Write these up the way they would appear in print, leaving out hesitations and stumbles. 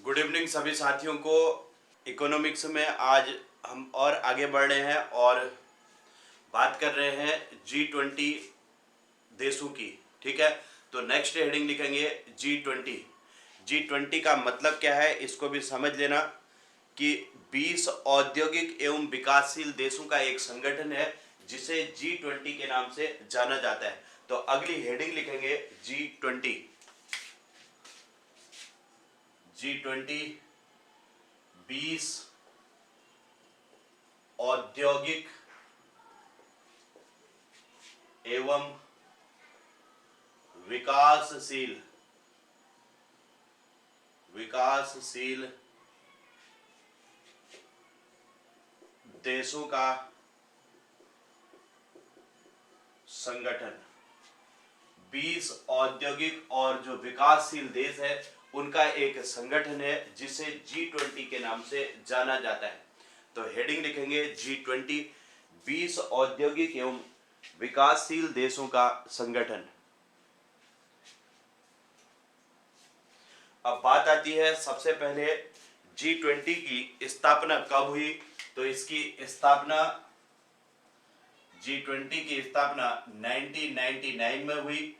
Good evening सभी साथियों को। इकोनॉमिक्स में आज हम और आगे बढ़ रहे हैं और बात कर रहे हैं G20 देशों की। ठीक है, तो नेक्स्ट हेडिंग लिखेंगे G20। G20 का मतलब क्या है इसको भी समझ लेना कि 20 औद्योगिक एवं विकासशील देशों का एक संगठन है जिसे G20 के नाम से जाना जाता है। तो अगली हेडिंग लिखेंगे G20। G20 20 औद्योगिक एवं विकासशील देशों का संगठन। 20 औद्योगिक और जो विकासशील देश है उनका एक संगठन है जिसे G20 के नाम से जाना जाता है। तो हेडिंग लिखेंगे G20 20 औद्योगिक एवं विकासशील देशों का संगठन। अब बात आती है सबसे पहले G20 की स्थापना कब हुई। तो इसकी स्थापना G20 की स्थापना 1999 में हुई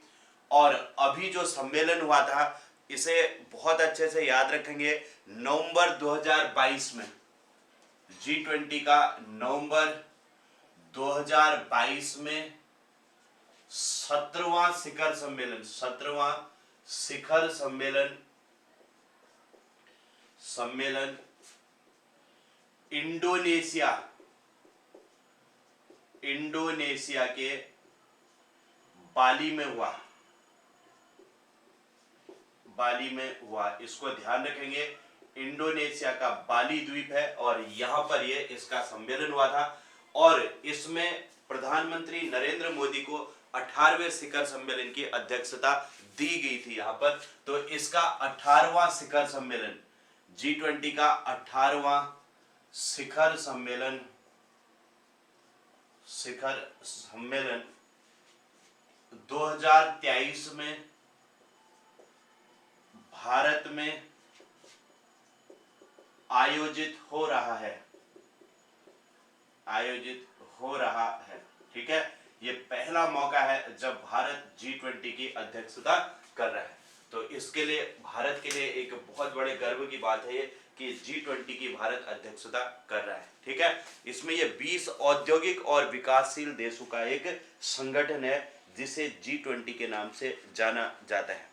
और अभी जो सम्मेलन हुआ था इसे बहुत अच्छे से याद रखेंगे नवंबर 2022 में। G20 का नवंबर 2022 में 17वां शिखर सम्मेलन इंडोनेशिया के बाली में हुआ। इसको ध्यान रखेंगे, इंडोनेशिया का बाली द्वीप है और यहां पर ये इसका सम्मेलन हुआ था और इसमें प्रधानमंत्री नरेंद्र मोदी को 18वें शिखर सम्मेलन की अध्यक्षता दी गई थी यहां पर। तो इसका 18वां शिखर सम्मेलन G20 का 18वां शिखर सम्मेलन 2023 में भारत में आयोजित हो रहा है। ठीक है, ये पहला मौका है जब भारत G20 की अध्यक्षता कर रहा है। तो इसके लिए भारत के लिए एक बहुत बड़े गर्व की बात है कि G20 की भारत अध्यक्षता कर रहा है। ठीक है, इसमें ये 20 औद्योगिक और विकासशील देशों का एक संगठन है जिसे G20 के नाम से जाना जाता है।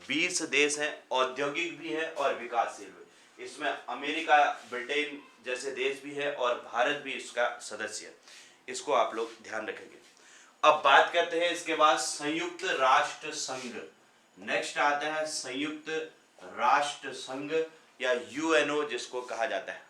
20 देश हैं, औद्योगिक भी है और विकासशील भी। इसमें अमेरिका, ब्रिटेन जैसे देश भी है और भारत भी इसका सदस्य है। इसको आप लोग ध्यान रखेंगे। अब बात करते हैं इसके बाद संयुक्त राष्ट्र संघ। नेक्स्ट आता है संयुक्त राष्ट्र संघ या यूएनओ जिसको कहा जाता है।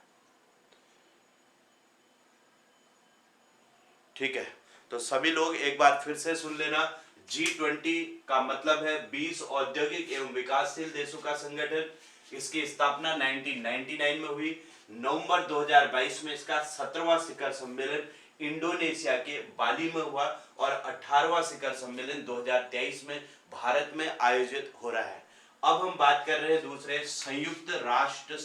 ठीक है, तो सभी लोग एक बार फिर से सुन लेना। G20 का मतलब है 20 औद्योगिक एवं विकासशील देशों का संगठन। इसकी स्थापना 1999 में हुई। नवंबर 2022 में इसका 17वां शिखर सम्मेलन इंडोनेशिया के बाली में हुआ और 18वां शिखर सम्मेलन 2023 में भारत में आयोजित हो रहा है। अब हम बात कर रहे हैं दूसरे संयुक्त राष्ट्र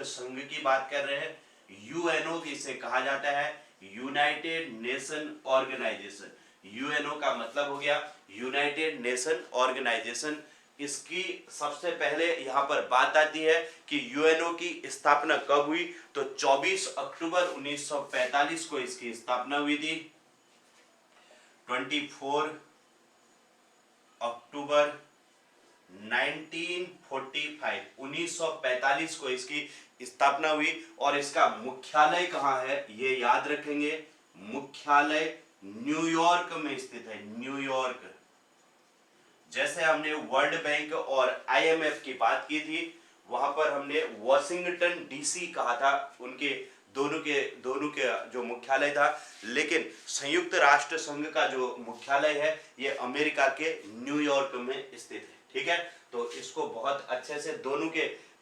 संघ की बात कर रहे हैं। यूएनओ इसे कहा जाता है, यूनाइटेड नेशन ऑर्गेनाइजेशन। यूएनओ का मतलब हो गया यूनाइटेड नेशन ऑर्गेनाइजेशन। इसकी सबसे पहले यहां पर बात आती है कि यूएनओ की स्थापना कब हुई। तो 24 अक्टूबर 1945 को इसकी स्थापना हुई थी। 24 अक्टूबर 1945 को इसकी स्थापना हुई और इसका मुख्यालय कहां है ये याद रखेंगे। मुख्यालय न्यूयॉर्क में स्थित है। न्यूयॉर्क, जैसे हमने वर्ल्ड बैंक और आईएमएफ की बात की थी वहां पर हमने वॉशिंगटन डीसी कहा था, उनके दोनों के जो मुख्यालय था। लेकिन संयुक्त राष्ट्र संघ का जो मुख्यालय है ये अमेरिका के न्यूयॉर्क में स्थित है। ठीक है, तो इसको बहुत अच्छे से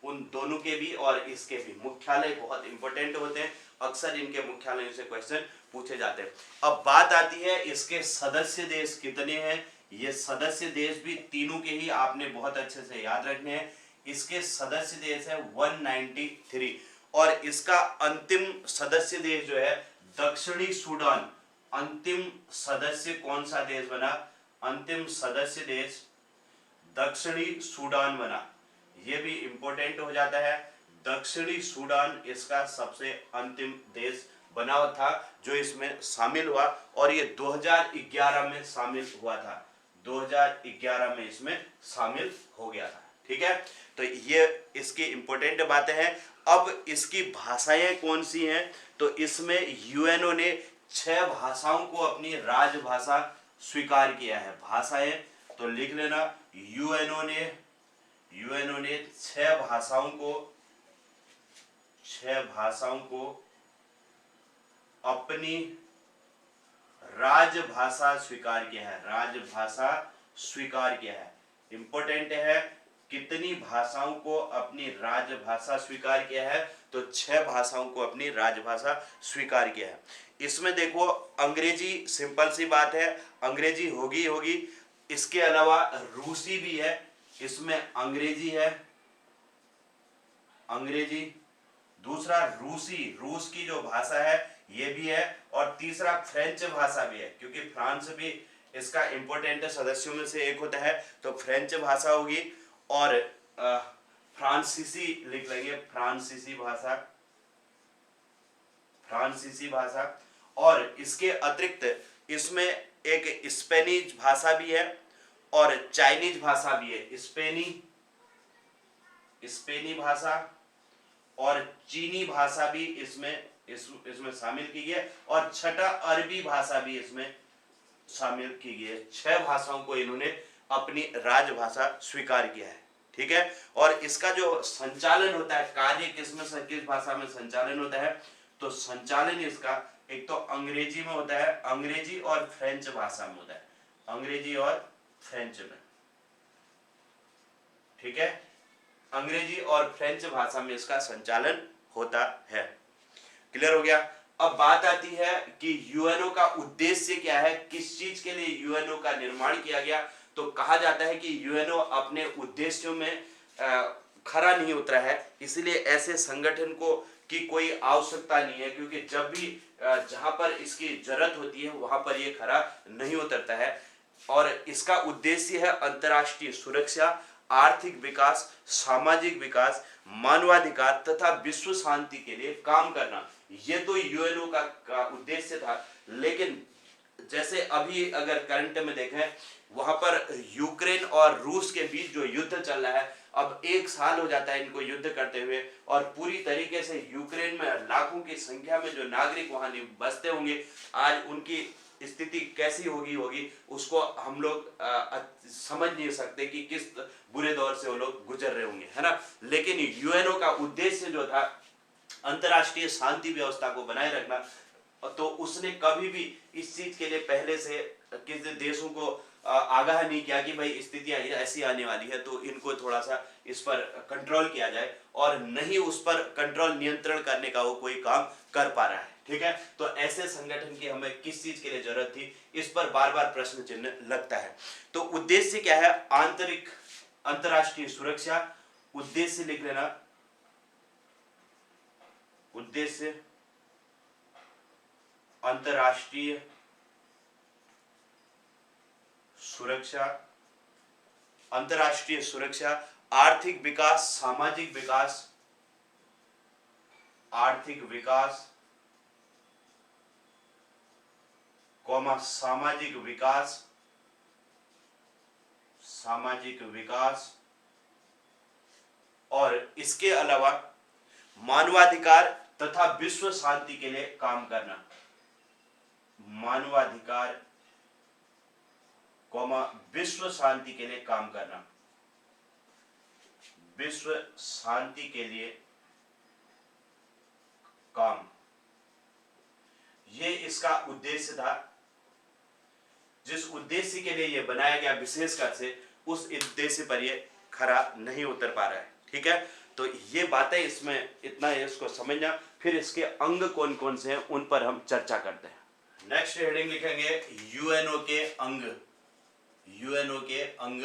उन दोनों के भी और इसके भी मुख्यालय बहुत इंपॉर्टेंट होते हैं। अक्सर इनके मुख्यालयों से क्वेश्चन पूछे जाते हैं। अब बात आती है इसके सदस्य देश कितने हैं ये सदस्य देश भी तीनों के ही आपने बहुत अच्छे से याद रखने हैं। इसके सदस्य देश है 193 और इसका अंतिम सदस्य देश जो है दक्षिणी सूडान। अंतिम सदस्य कौन सा देश बना? अंतिम सदस्य देश दक्षिणी सूडान बना। यह भी इंपॉर्टेंट हो जाता है। दक्षिणी सूडान इसका सबसे अंतिम देश बना था जो इसमें शामिल हुआ और ये 2011 में शामिल हुआ था। 2011 में इसमें शामिल हो गया था। ठीक है, तो ये इसकी इंपॉर्टेंट बातें हैं। अब इसकी भाषाएं कौन सी हैं? तो इसमें यूएनओ ने 6 भाषाओं को अपनी राजभाषा स्वीकार किया है। भाषाएं तो लिख लेना, यूएनओ ने 6 भाषाओं को अपनी राजभाषा स्वीकार किया है। राजभाषा स्वीकार किया है। इंपॉर्टेंट है, कितनी भाषाओं को अपनी राजभाषा स्वीकार किया है? तो 6 भाषाओं को अपनी राजभाषा स्वीकार किया है। इसमें देखो अंग्रेजी सिंपल सी बात है, अंग्रेजी होगी। इसके अलावा रूसी भी है, इसमें अंग्रेजी है, अंग्रेजी। दूसरा रूस की जो भाषा है ये भी है और तीसरा फ्रेंच भाषा भी है, क्योंकि फ्रांस भी इसका इंपॉर्टेंट सदस्यों में से एक होता है। तो फ्रेंच भाषा होगी और फ्रांसीसी लिख लेंगे, फ्रांसीसी भाषा। और इसके अतिरिक्त इसमें एक स्पेनिश भाषा भी है और चाइनीज भाषा भी है। स्पेनी भाषा और चीनी भाषा भी इसमें शामिल की गई है और छठा अरबी भाषा भी इसमें शामिल की गई है। 6 भाषाओं को इन्होंने अपनी राजभाषा स्वीकार किया है। ठीक है, और इसका जो संचालन होता है, कार्य किस भाषा में संचालन होता है? तो संचालन इसका एक तो अंग्रेजी में होता है, अंग्रेजी और फ्रेंच भाषा में होता है, अंग्रेजी और फ्रेंच में। ठीक है, अंग्रेजी और फ्रेंच भाषा में इसका संचालन होता है। क्लियर हो गया? अब बात आती है कि यूएनओ का उद्देश्य क्या है, किस चीज के लिए यूएनओ का निर्माण किया गया? तो कहा जाता है कि यूएनओ अपने उद्देश्यों में खरा नहीं उतरा है, इसलिए ऐसे संगठन को की कोई आवश्यकता नहीं है, क्योंकि जब भी जहां पर इसकी जरूरत होती है वहां पर ये खरा नहीं उतरता है। और इसका उद्देश्य है अंतर्राष्ट्रीय सुरक्षा, आर्थिक विकास, सामाजिक विकास, मानवाधिकार तथा विश्व शांति के लिए काम करना। ये तो यूएनओ का उद्देश्य था। लेकिन जैसे अभी अगर करंट में देखें, वहां पर यूक्रेन और रूस के बीच जो युद्ध चल रहा है, अब 1 साल हो जाता है इनको युद्ध करते हुए, और पूरी तरीके से यूक्रेन में लाखों की संख्या में जो नागरिक वहां बसते होंगे, आज उनकी स्थिति कैसी होगी उसको हम लोग समझ नहीं सकते कि किस बुरे दौर से वो लोग गुजर रहे होंगे, है ना। लेकिन यूएनओ का उद्देश्य जो था अंतर्राष्ट्रीय शांति व्यवस्था को बनाए रखना, तो उसने कभी भी इस चीज के लिए पहले से किसी देशों को आगाह नहीं किया कि भाई स्थितियां ऐसी आने वाली है तो इनको थोड़ा सा इस पर कंट्रोल किया जाए, और नहीं उस पर कंट्रोल नियंत्रण करने का वो कोई काम कर पा रहा है। ठीक है, तो ऐसे संगठन की हमें किस चीज के लिए जरूरत थी, इस पर बार बार प्रश्न चिन्ह लगता है। तो उद्देश्य क्या है? आंतरिक अंतर्राष्ट्रीय सुरक्षा। उद्देश्य लिख लेना, उद्देश्य अंतर्राष्ट्रीय सुरक्षा, अंतर्राष्ट्रीय सुरक्षा, आर्थिक विकास, सामाजिक विकास, आर्थिक विकास, सामाजिक विकास, सामाजिक विकास, और इसके अलावा मानवाधिकार तथा विश्व शांति के लिए काम करना। मानवाधिकार, विश्व शांति के लिए काम करना, विश्व शांति के लिए काम, ये इसका उद्देश्य था। जिस उद्देश्य के लिए ये बनाया गया विशेषकर से, उस उद्देश्य पर ये खरा नहीं उतर पा रहा है। ठीक है, तो ये बातें इसमें इतना है, इसको समझना। फिर इसके अंग कौन कौन से हैं उन पर हम चर्चा करते हैं। नेक्स्ट हेडिंग लिखेंगे यूएनओ के अंग। यूएनओ के अंग,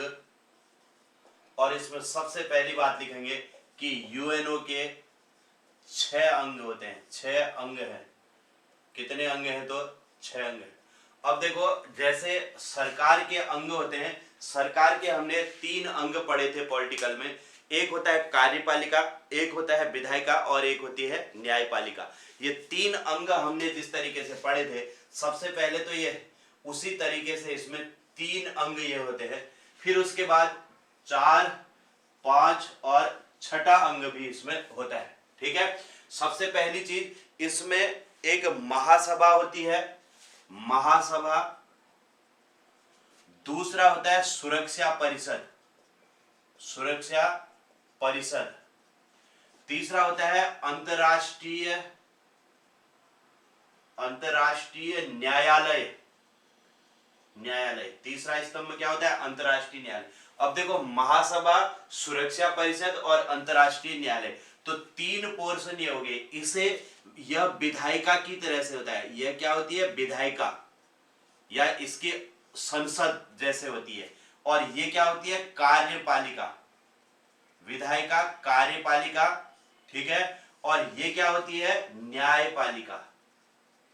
और इसमें सबसे पहली बात लिखेंगे कि यूएनओ के 6 अंग होते हैं। 6 अंग हैं। कितने अंग हैं? तो 6 अंग हैं। अब देखो, जैसे सरकार के अंग होते हैं, सरकार के हमने 3 अंग पढ़े थे पॉलिटिकल में। एक होता है कार्यपालिका, एक होता है विधायिका और एक होती है न्यायपालिका। ये 3 अंग हमने जिस तरीके से पढ़े थे, सबसे पहले तो ये उसी तरीके से इसमें 3 अंग ये होते हैं। फिर उसके बाद 4, 5 और छठा अंग भी इसमें होता है। ठीक है। सबसे पहली चीज, इसमें एक महासभा होती है, महासभा। दूसरा होता है सुरक्षा परिषद, सुरक्षा परिषद। तीसरा होता है अंतर्राष्ट्रीय, अंतर्राष्ट्रीय न्यायालय, न्यायालय। तीसरा स्तंभ क्या होता है? अंतर्राष्ट्रीय न्यायालय। अब देखो, महासभा, सुरक्षा परिषद और अंतर्राष्ट्रीय न्यायालय, तो 3 पोर्शन ये हो गए। इसे यह विधायिका की तरह से होता है। यह क्या होती है? विधायिका, या इसकी संसद जैसे होती है। और ये क्या होती है? कार्यपालिका। विधायिका, कार्यपालिका। ठीक है। और ये क्या होती है? न्यायपालिका,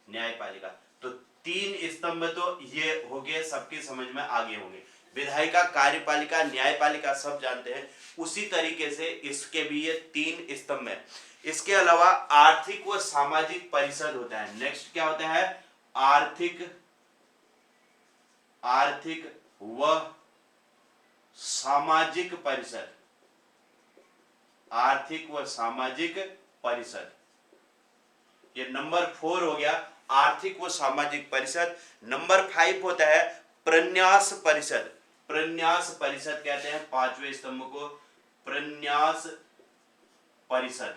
न्यायपालिका। तो 3 स्तंभ तो ये हो गए, सबके समझ में आगे होंगे। विधायिका, कार्यपालिका, न्यायपालिका सब जानते हैं। उसी तरीके से इसके भी ये 3 स्तंभ है। इसके अलावा आर्थिक व सामाजिक परिषद होता है। नेक्स्ट क्या होता है? आर्थिक, आर्थिक व सामाजिक परिषद, आर्थिक व सामाजिक परिषद। ये नंबर 4 हो गया, आर्थिक व सामाजिक परिषद। नंबर 5 होता है प्रन्यास परिषद। प्रन्यास परिषद कहते हैं 5वें स्तंभ को, प्रन्यास परिषद।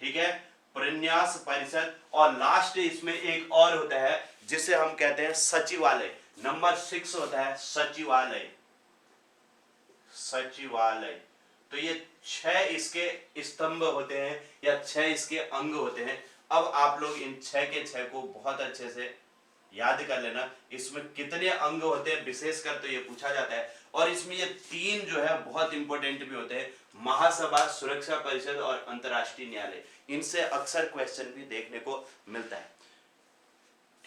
ठीक है, प्रन्यास परिषद। और लास्ट इसमें एक और होता है जिसे हम कहते हैं सचिवालय। नंबर 6 होता है सचिवालय, सचिवालय। तो ये 6 इसके स्तंभ होते हैं, या 6 इसके अंग होते हैं। अब आप लोग इन 6 के 6 को बहुत अच्छे से याद कर लेना। इसमें कितने अंग होते हैं विशेषकर तो ये पूछा जाता है। और इसमें ये 3 जो है बहुत इंपॉर्टेंट भी होते हैं, महासभा, सुरक्षा परिषद और अंतर्राष्ट्रीय न्यायालय। इनसे अक्सर क्वेश्चन भी देखने को मिलता है।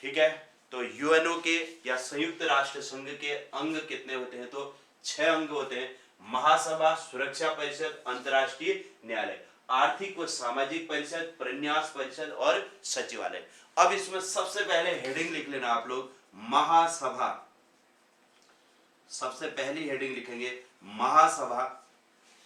ठीक है। तो यूएनओ के या संयुक्त राष्ट्र संघ के अंग कितने होते हैं? तो 6 अंग होते हैं। महासभा, सुरक्षा परिषद, अंतर्राष्ट्रीय न्यायालय, आर्थिक व सामाजिक परिषद, प्रन्यास परिषद और सचिवालय। अब इसमें सबसे पहले हेडिंग लिख लेना आप लोग, महासभा। सबसे पहली हेडिंग लिखेंगे महासभा,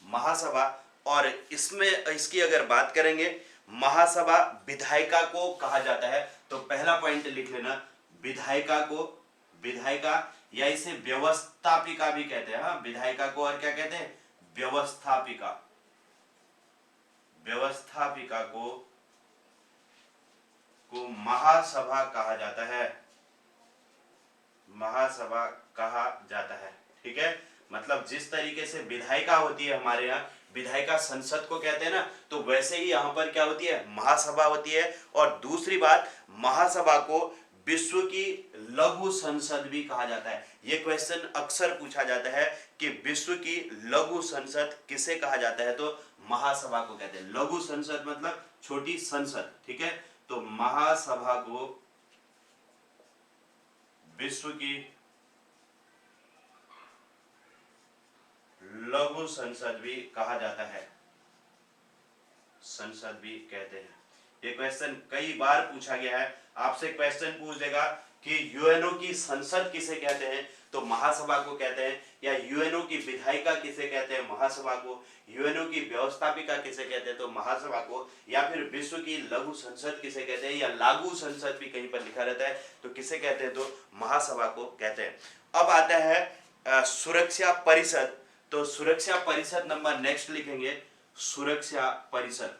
महासभा। और इसमें इसकी अगर बात करेंगे, महासभा विधायिका को कहा जाता है। तो पहला पॉइंट लिख लेना, विधायिका को, विधायिका या इसे व्यवस्थापिका भी कहते हैं। हाँ, विधायिका को और क्या कहते हैं? व्यवस्थापिका। व्यवस्थापिका को महासभा कहा जाता है, महासभा कहा जाता है। ठीक है। मतलब जिस तरीके से विधायिका होती है हमारे यहाँ, विधायिका संसद को कहते हैं ना, तो वैसे ही यहाँ पर क्या होती है? महासभा होती है। और दूसरी बात, महासभा को विश्व की लघु संसद भी कहा जाता है। यह क्वेश्चन अक्सर पूछा जाता है कि विश्व की लघु संसद किसे कहा जाता है? तो महासभा को कहते हैं। लघु संसद मतलब छोटी संसद। ठीक है। तो महासभा को विश्व की लघु संसद भी कहा जाता है, संसद भी कहते हैं। ये क्वेश्चन कई बार पूछा गया है। आपसे क्वेश्चन पूछ देगा कि यूएनओ की संसद किसे कहते हैं? तो महासभा को कहते हैं। या यूएनओ की विधायिका किसे कहते हैं? महासभा को। यूएनओ की व्यवस्थापिका किसे कहते हैं? तो महासभा को। या फिर विश्व की लघु संसद किसे कहते हैं? या लागू संसद भी कहीं पर लिखा रहता है, तो किसे कहते हैं? तो महासभा को कहते हैं। अब आता है सुरक्षा परिषद। तो सुरक्षा परिषद नंबर नेक्स्ट लिखेंगे, सुरक्षा परिषद।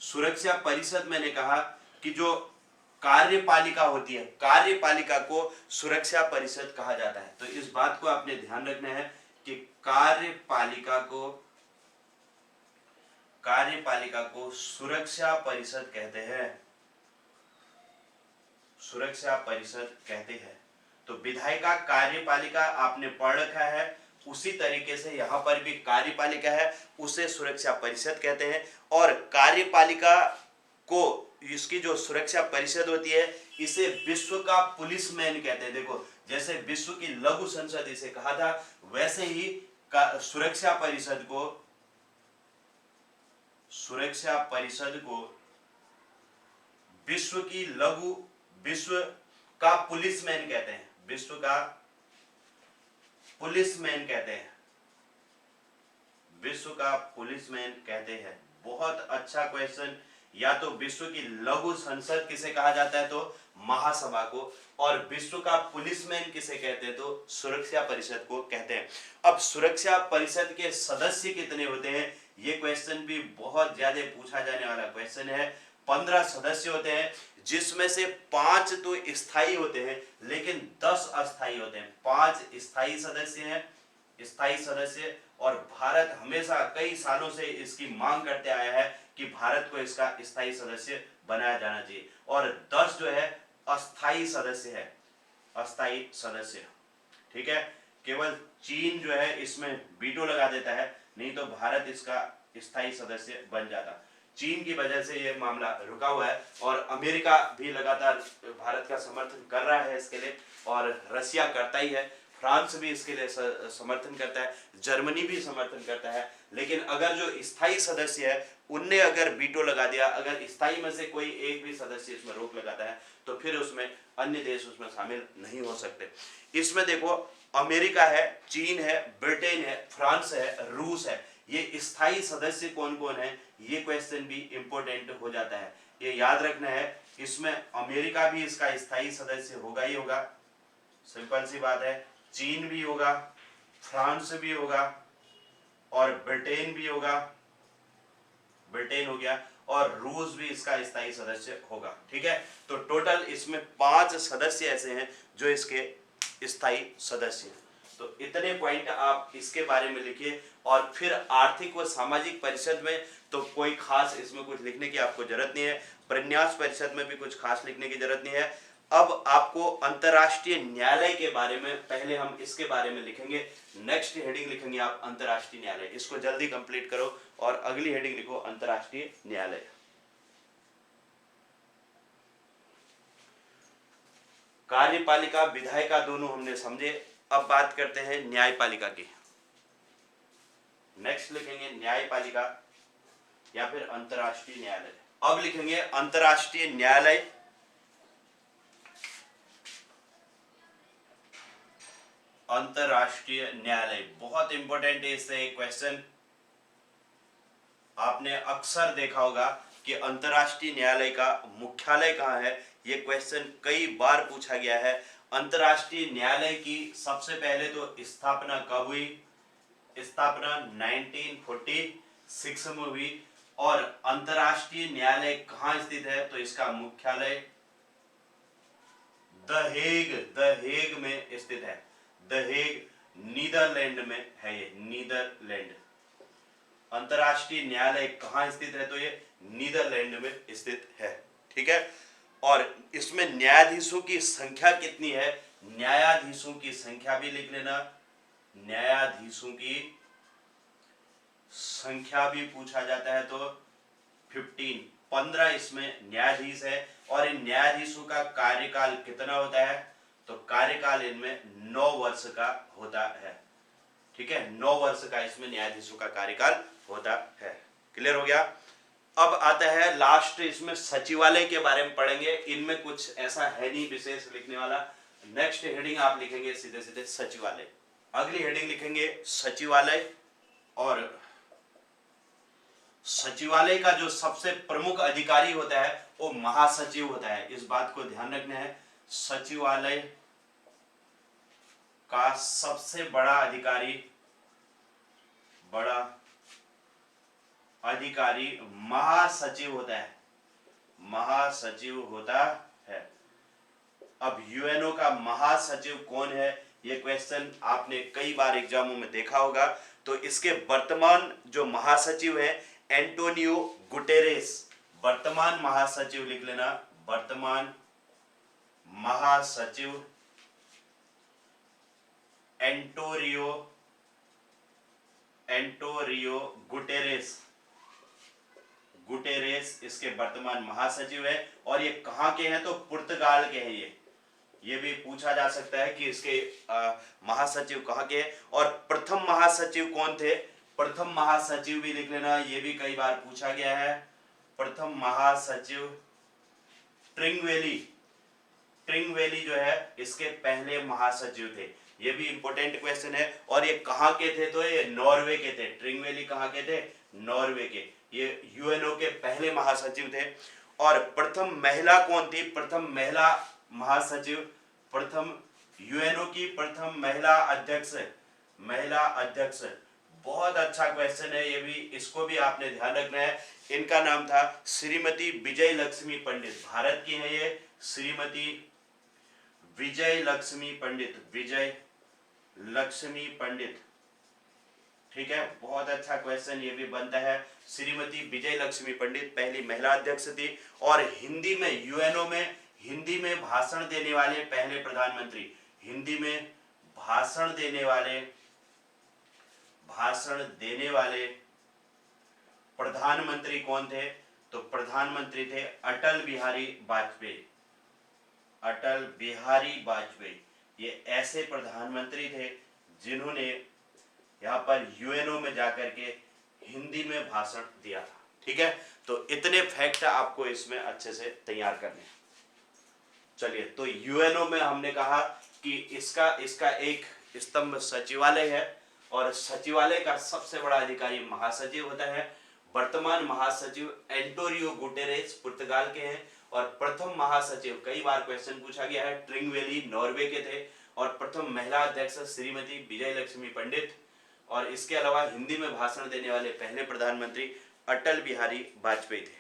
सुरक्षा परिषद मैंने कहा कि जो कार्यपालिका होती है, कार्यपालिका को सुरक्षा परिषद कहा जाता है। तो इस बात को आपने ध्यान रखना है कि कार्यपालिका को सुरक्षा परिषद कहते हैं, सुरक्षा परिषद कहते हैं। तो विधायिका कार्यपालिका आपने पढ़ रखा है, उसी तरीके से यहाँ पर भी कार्यपालिका है, उसे सुरक्षा परिषद कहते हैं। और कार्यपालिका को, इसकी जो सुरक्षा परिषद होती है, इसे विश्व का पुलिसमैन कहते हैं। देखो, जैसे विश्व की लघु संसद इसे कहा था, वैसे ही सुरक्षा परिषद को विश्व का पुलिसमैन कहते हैं, विश्व का पुलिसमैन कहते हैं, विश्व का पुलिसमैन कहते हैं। बहुत अच्छा क्वेश्चन। या तो विश्व की लघु संसद किसे कहा जाता है, तो महासभा को, और विश्व का पुलिसमैन किसे कहते हैं, तो सुरक्षा परिषद को कहते हैं। अब सुरक्षा परिषद के सदस्य कितने होते हैं, ये क्वेश्चन भी बहुत ज्यादा पूछा जाने वाला क्वेश्चन है। 15 सदस्य होते हैं, जिसमें से 5 तो स्थायी होते हैं, लेकिन 10 अस्थायी होते हैं। 5 स्थायी सदस्य हैं, स्थायी सदस्य। और भारत हमेशा कई सालों से इसकी मांग करते आया है कि भारत को इसका स्थायी सदस्य बनाया जाना चाहिए। और 10 जो है अस्थायी सदस्य है, अस्थायी सदस्य। ठीक है, केवल चीन जो है इसमें वीटो लगा देता है, नहीं तो भारत इसका स्थायी सदस्य बन जाता। चीन की वजह से ये मामला रुका हुआ है, और अमेरिका भी लगातार भारत का समर्थन कर रहा है इसके लिए, और रशिया करता ही है, फ्रांस भी इसके लिए समर्थन करता है, जर्मनी भी समर्थन करता है। लेकिन अगर जो स्थायी सदस्य है उनने अगर वीटो लगा दिया, अगर स्थायी में से कोई एक भी सदस्य इसमें रोक लगाता है, तो फिर उसमें अन्य देश उसमें शामिल नहीं हो सकते। इसमें देखो, अमेरिका है, चीन है, ब्रिटेन है, फ्रांस है, रूस है, ये स्थायी सदस्य कौन कौन है, ये क्वेश्चन भी इंपॉर्टेंट हो जाता है, ये याद रखना है। इसमें अमेरिका भी इसका स्थायी सदस्य होगा ही होगा, सिंपल सी बात है। चीन भी होगा, फ्रांस भी होगा, और ब्रिटेन भी होगा, ब्रिटेन हो गया, और रूस भी इसका स्थायी सदस्य होगा। ठीक है, तो टोटल इसमें 5 सदस्य ऐसे हैं जो इसके स्थायी सदस्य हैं। तो इतने पॉइंट आप इसके बारे में लिखिए। और फिर आर्थिक व सामाजिक परिषद में तो कोई खास इसमें कुछ लिखने की आपको जरूरत नहीं है, प्रन्यास परिषद में भी कुछ खास लिखने की जरूरत नहीं है। अब आपको अंतर्राष्ट्रीय न्यायालय के बारे में, पहले हम इसके बारे में लिखेंगे, नेक्स्ट हेडिंग लिखेंगे आप अंतर्राष्ट्रीय न्यायालय। इसको जल्दी कंप्लीट करो और अगली हेडिंग लिखो अंतर्राष्ट्रीय न्यायालय। कार्यपालिका, विधायिका दोनों हमने समझे। अब बात करते हैं न्यायपालिका की। नेक्स्ट लिखेंगे न्यायपालिका या फिर अंतर्राष्ट्रीय न्यायालय। अब लिखेंगे अंतर्राष्ट्रीय न्यायालय। अंतर्राष्ट्रीय न्यायालय बहुत इंपॉर्टेंट है, इससे एक क्वेश्चन आपने अक्सर देखा होगा कि अंतर्राष्ट्रीय न्यायालय का मुख्यालय कहाँ है, ये क्वेश्चन कई बार पूछा गया है। अंतर्राष्ट्रीय न्यायालय की सबसे पहले तो स्थापना कब हुई, स्थापना 1946 में हुई। और अंतर्राष्ट्रीय न्यायालय कहाँ स्थित है, तो इसका मुख्यालय द हेग में स्थित है। द हेग नीदरलैंड में है, ये नीदरलैंड। अंतर्राष्ट्रीय न्यायालय कहाँ स्थित है, तो ये नीदरलैंड में स्थित है। ठीक है, और इसमें न्यायाधीशों की संख्या कितनी है, न्यायाधीशों की संख्या भी लिख लेना। न्यायाधीशों की संख्या भी पूछा जाता है, तो 15 इसमें न्यायाधीश है। और इन न्यायाधीशों का कार्यकाल कितना होता है, तो कार्यकाल इनमें 9 वर्ष का होता है। ठीक है, 9 वर्ष का इसमें न्यायाधीशों का कार्यकाल होता है। क्लियर हो गया। अब आता है लास्ट, इसमें सचिवालय के बारे में पढ़ेंगे। इनमें कुछ ऐसा है नहीं विशेष लिखने वाला। नेक्स्ट हेडिंग आप लिखेंगे सीधे सीधे सचिवालय। अगली हेडिंग लिखेंगे सचिवालय। और सचिवालय का जो सबसे प्रमुख अधिकारी होता है वो महासचिव होता है, इस बात को ध्यान रखना है। सचिवालय का सबसे बड़ा अधिकारी महासचिव होता है, महासचिव होता है। अब यूएनओ का महासचिव कौन है, ये क्वेश्चन आपने कई बार एग्जामों में देखा होगा। तो इसके वर्तमान जो महासचिव है एंटोनियो गुटेरेस, वर्तमान महासचिव लिख लेना, वर्तमान महासचिव एंटोरियो एंटोरियो गुटेरेस गुटेरेस इसके वर्तमान महासचिव है। और ये कहाँ के हैं? तो पुर्तगाल के हैं। ये भी पूछा जा सकता है कि इसके महासचिव कहाँ के हैं। और प्रथम महासचिव कौन थे? प्रथम महासचिव भी लिख लेना, ये भी कई बार पूछा गया है। प्रथम महासचिव ट्रिंगवेली ट्रिंगवेली जो है इसके पहले महासचिव थे। ये भी इंपॉर्टेंट क्वेश्चन है। और ये कहाँ के थे? तो ये नॉर्वे के थे। ट्रिंगवेली कहाँ के थे? नॉर्वे के। ये यूएनओ के पहले महासचिव थे। और प्रथम महिला कौन थी? प्रथम महिला महासचिव, प्रथम यूएनओ की प्रथम महिला अध्यक्ष। बहुत अच्छा क्वेश्चन है ये भी, इसको भी आपने ध्यान रखना है। इनका नाम था श्रीमती विजय लक्ष्मी पंडित। भारत की है ये श्रीमती विजय लक्ष्मी पंडित। ठीक है, बहुत अच्छा क्वेश्चन ये भी बनता है। श्रीमती विजय लक्ष्मी पंडित पहली महिला अध्यक्ष थी। और हिंदी में यूएनओ में हिंदी में भाषण देने वाले पहले प्रधानमंत्री, हिंदी में भाषण देने वाले प्रधानमंत्री कौन थे? तो प्रधानमंत्री थे अटल बिहारी वाजपेयी। ये ऐसे प्रधानमंत्री थे जिन्होंने यहाँ पर यूएनओ में जाकर के हिंदी में भाषण दिया था। ठीक है, तो इतने फैक्ट आपको इसमें अच्छे से तैयार करने हैं। चलिए, तो यूएनओ में हमने कहा कि इसका एक स्तंभ सचिवालय है और सचिवालय का सबसे बड़ा अधिकारी महासचिव होता है। वर्तमान महासचिव एंटोरियो गुटेरेस पुर्तगाल के हैं। और प्रथम महासचिव, कई बार क्वेश्चन पूछा गया है, ट्रिंगवेली नॉर्वे के थे। और प्रथम महिला अध्यक्ष श्रीमती विजय लक्ष्मी पंडित। और इसके अलावा हिंदी में भाषण देने वाले पहले प्रधानमंत्री अटल बिहारी वाजपेयी थे।